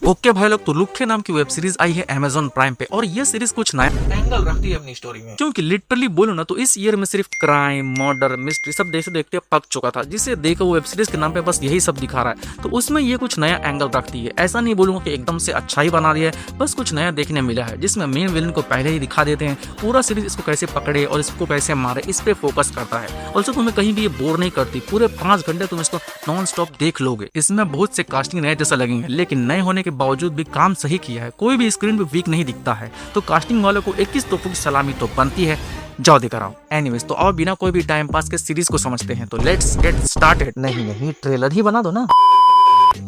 Okay भाई लोग, तो लुक्के नाम की वेब सीरीज आई है अमेजॉन प्राइम पे और ये सीरीज कुछ नया एंगल रखती है अपनी स्टोरी में। क्योंकि लिटरली बोलो ना तो इस ईयर में सिर्फ क्राइम, मर्डर, मिस्ट्री सब देखते देखते पक चुका था, जिसे देखो वेब सीरीज के नाम पे बस यही सब दिखा रहा है। तो उसमें ये कुछ नया एंगल रखती है। ऐसा नहीं बोलूंगा कि एकदम से अच्छा ही बना दिया है, बस कुछ नया देखने मिला है, जिसमें मेन विलन को पहले ही दिखा देते हैं। पूरा सीरीज इसको कैसे पकड़े और इसको कैसे मारे इस पे फोकस करता है। ऑल्सो तुम्हें कहीं भी ये बोर नहीं करती, पूरे 5 घंटे तुम इसको नॉन स्टॉप देख लोगे। इसमें बहुत से कास्टिंग नए जैसा लगेंगे, लेकिन नए होने के बावजूद भी काम सही किया है। कोई भी स्क्रीन पे वीक नहीं दिखता है, तो कास्टिंग वालों को 21 तोपों की सलामी तो बनती है। जाओ देकर आओ। एनीवेज, तो और बिना कोई भी टाइम पास के सीरीज को समझते हैं, तो लेट्स गेट स्टार्टेड। नहीं, ट्रेलर ही बना दो ना।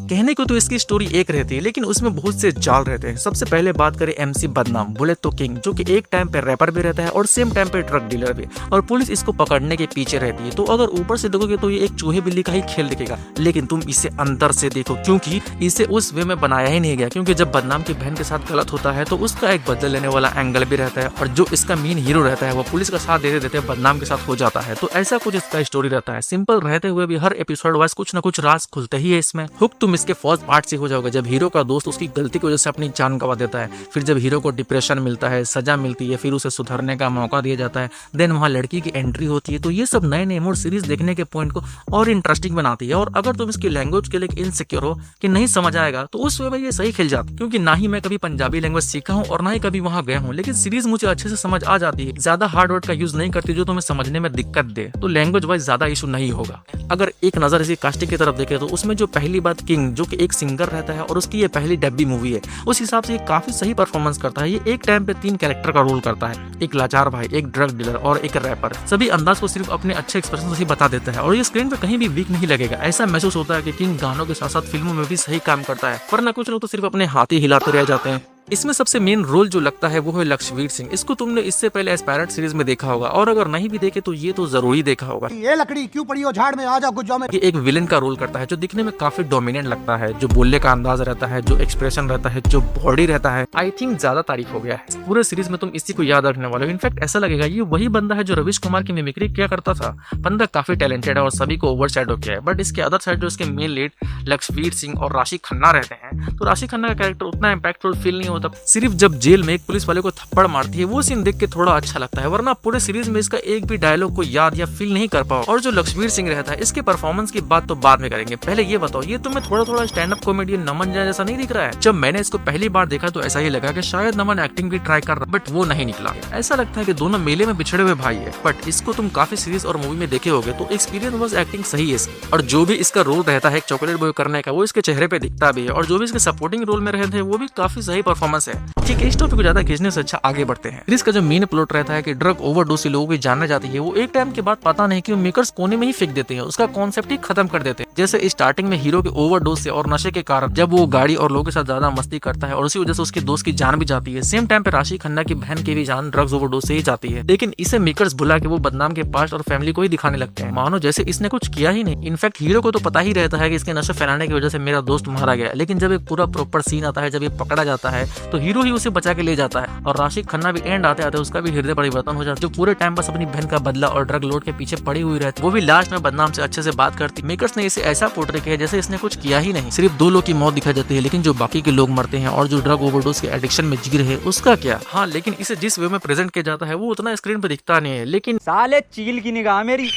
कहने को तो इसकी स्टोरी एक रहती है, लेकिन उसमें बहुत से जाल रहते हैं। सबसे पहले बात करें एमसी बदनाम बुलेट तो किंग, जो कि एक टाइम पे रैपर भी रहता है और सेम टाइम पे ड्रग डीलर भी, और पुलिस इसको पकड़ने के पीछे रहती है। तो अगर ऊपर से देखोगे तो ये एक चूहे बिल्ली का ही खेल दिखेगा, लेकिन तुम इसे अंदर से देखो, क्योंकि इसे उस वे में बनाया ही नहीं गया। क्योंकि जब बदनाम की बहन के साथ गलत होता है तो उसका एक बदला लेने वाला एंगल भी रहता है, और जो इसका मेन हीरो रहता है वो पुलिस का साथ देते देते बदनाम के साथ हो जाता है। तो ऐसा कुछ इसका स्टोरी रहता है। सिंपल रहते हुए भी हर एपिसोड वाइज कुछ न कुछ राज खुलते ही है इसमें। हुक तुम इसके फर्स्ट पार्ट से हो जाओगे, जब हीरो का दोस्त उसकी गलती की वजह से अपनी जान गंवा देता है। फिर जब हीरो को डिप्रेशन मिलता है, सजा मिलती है, फिर उसे सुधरने का मौका दिया जाता है। देन वहाँ लड़की की एंट्री होती है। तो ये सब नए नए मोड सीरीज देखने के पॉइंट को और इंटरेस्टिंग बनाती है। और अगर तुम इसकी लैंग्वेज के लिए इनसिक्योर हो कि नहीं समझ आएगा, तो उस वे में ये सही खिल जाती है। क्योंकि ना ही मैं कभी पंजाबी लैंग्वेज सीखा हूँ और ना ही कभी वहाँ गया हूँ, लेकिन सीरीज मुझे अच्छे से समझ आ जाती है। ज्यादा हार्ड वर्ड का यूज नहीं करती जो तुम्हें समझने में दिक्कत दे, तो लैंग्वेज वाइज ज्यादा इशू नहीं होगा। अगर एक नजर इसी कास्टिंग की तरफ देखे तो उसमें जो पहली बात किंग, जो कि एक सिंगर रहता है और उसकी ये पहली डब्बी मूवी है, उस हिसाब से ये काफी सही परफॉर्मेंस करता है। ये एक टाइम पे 3 कैरेक्टर का रोल करता है, एक लाचार भाई, एक ड्रग डीलर और एक रैपर। सभी अंदाज को सिर्फ अपने अच्छे एक्सप्रेशन से ही बता देता है, और ये स्क्रीन पे कहीं भी वीक नहीं लगेगा। ऐसा महसूस होता है कि किंग गानों के साथ साथ फिल्मों में भी सही काम करता है, वरना कुछ लोग तो सिर्फ अपने हाथ ही हिलाते रह जाते हैं। इसमें सबसे मेन रोल जो लगता है वो है लक्ष्यवीर सिंह। इसको तुमने इससे पहले एस्पायरेट सीरीज में देखा होगा, और अगर नहीं भी देखे तो ये तो जरूर ही देखा होगा। ये लकड़ी क्यों पड़ी हो झाड़ में, आ जाओ गुज्जो में। ये एक विलेन का रोल करता है, जो दिखने में काफी डोमिनेंट लगता है, जो बोलने का अंदाज रहता है, जो एक्सप्रेशन रहता है, जो बॉडी रहता है। आई थिंक ज्यादा तारीफ हो गया है। पूरे सीरीज में तुम इसी को याद रखने वाले हो। इनफैक्ट ऐसा लगेगा ये वही बंदा है जो रविश कुमार की मिमिक्री किया करता था। बंदा काफी टैलेंटेड है और सभी को ओवर शैडो किया है। बट इसके अदर साइड जो इसके मेन लीड लक्ष्यवीर सिंह और राशि खन्ना रहते हैं, तो राशि खन्ना का कैरेक्टर उतना इम्पैक्टफुल फील नहीं होता। सिर्फ जब जेल में एक पुलिस वाले को थप्पड़ मारती है, वो सीन देख के थोड़ा अच्छा लगता है, वरना पूरे सीरीज में इसका एक भी डायलॉग को याद या फील नहीं कर पाओ। और जो लक्ष्यवीर सिंह रहता है, इसके परफॉर्मेंस की बात तो बाद में करेंगे। पहले ये बताओ, ये तुम्हें थोड़ा थोड़ा स्टैंड अप कॉमेडियन नमन झा जैसा नहीं दिख रहा है? जब मैंने इसको पहली बार देखा तो ऐसा ही लगा कि शायद नमन एक्टिंग भी ट्राई कर रहा, बट वो नहीं निकला। ऐसा लगता है कि दोनों मेले में बिछड़े हुए भाई है। बट इसको तुम काफी सीरीज और मूवी में देखे होगे, तो एक्सपीरियंस बस एक्टिंग सही है इसकी। और जो भी इसका रोल रहता है एक चॉकलेट बॉय करने का, वो इसके चेहरे पे दिखता भी है। और जो भी इसके सपोर्टिंग रोल में रहते हैं वो भी काफी सही परफॉर्मेंस है। ठीक है, इस टॉपिक को ज्यादा खींचने से अच्छा आगे बढ़ते हैं। सीरीज का जो मेन प्लॉट रहता है कि ड्रग ओवरडोज से लोगों की जान जाती है, वो एक टाइम के बाद पता नहीं क्यों मेकर्स कोने में ही फेंक देते हैं, उसका कॉन्सेप्ट ही खत्म कर देते हैं। जैसे स्टार्टिंग में हीरो के ओवरडोज से और नशे के कारण जब वो गाड़ी और लोगों के साथ ज्यादा मस्ती करता है, और उसी वजह से उसके दोस्त की जान भी जाती है। सेम टाइम पे राशि खन्ना की बहन की भी जान ड्रग्स ओवरडोज से ही जाती है। लेकिन इसे मेकर्स भुला के वो बदनाम के पास्ट और फैमिली को ही दिखाने लगते हैं, मानो जैसे इसने कुछ किया ही नहीं। इनफैक्ट हीरो को तो पता ही रहता है कि इसके नशे फैलाने की वजह से मेरा दोस्त मारा गया, लेकिन जब एक पूरा प्रॉपर सीन आता है, जब ये पकड़ा जाता है, तो हीरो ही उसे बचा के ले जाता है। और राशि खन्ना भी एंड आते आते उसका भी हृदय परिवर्तन हो जाता है। जो पूरे टाइम पास अपनी बहन का बदला और ड्रग लोड के पीछे पड़ी हुई रहती, वो भी लास्ट में बदनाम से अच्छे से बात करती। मेकर्स ने इसे ऐसा पोर्ट्रे किया जैसे इसने कुछ किया ही नहीं। सिर्फ 2 लोग की मौत दिखाई जाती है, लेकिन जो बाकी के लोग मरते हैं और जो ड्रग ओवरडोज के एडिक्शन में जी रहे उसका क्या। हाँ, लेकिन इसे जिस वे में प्रेजेंट किया जाता है वो उतना स्क्रीन पर दिखता नहीं है। लेकिन साले चील की निगाह मेरी